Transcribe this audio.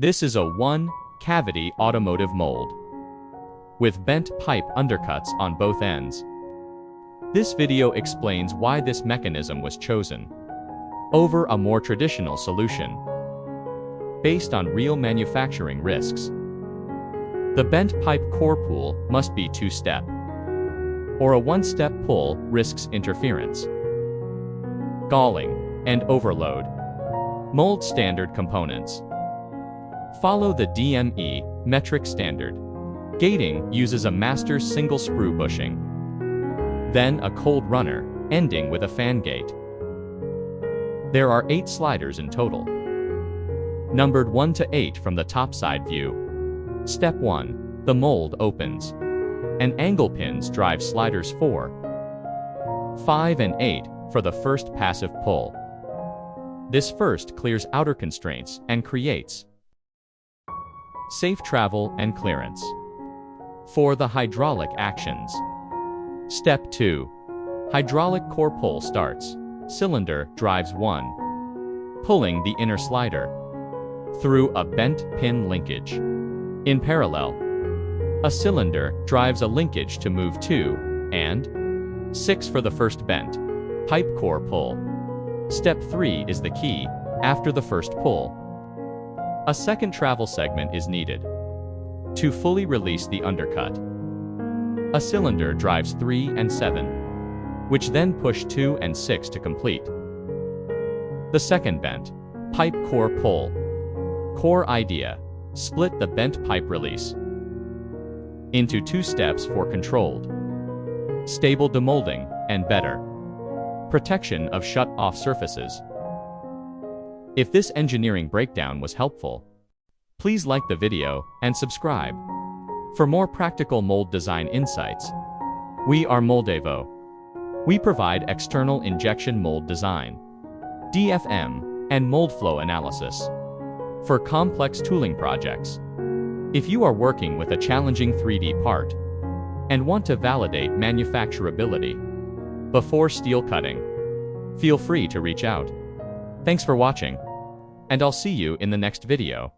This is a one-cavity automotive mold with bent pipe undercuts on both ends. This video explains why this mechanism was chosen over a more traditional solution based on real manufacturing risks. The bent pipe core pull must be two-step, or a one-step pull risks interference, galling, and overload. Mold standard components. Follow the DME metric standard. Gating uses a master single sprue bushing, then a cold runner, ending with a fan gate. There are 8 sliders in total, numbered 1 to 8 from the top side view. Step 1. The mold opens, and angle pins drive sliders 4, 5 and 8 for the first passive pull. This first clears outer constraints and creates safe travel and clearance for the hydraulic actions. Step 2. Hydraulic core pull starts. Cylinder drives 1, pulling the inner slider through a bent pin linkage. In parallel, a cylinder drives a linkage to move 2 and 6 for the first bent pipe core pull. Step 3 is the key. After the first pull, a second travel segment is needed to fully release the undercut. A cylinder drives 3 and 7, which then push 2 and 6 to complete the second bent pipe core pull. Core idea: split the bent pipe release into 2 steps for controlled, stable demolding and better protection of shut-off surfaces. If this engineering breakdown was helpful, please like the video and subscribe. For more practical mold design insights, we are Moldevo. We provide external injection mold design, DFM, and mold flow analysis for complex tooling projects. If you are working with a challenging 3D part and want to validate manufacturability before steel cutting, feel free to reach out. Thanks for watching, and I'll see you in the next video.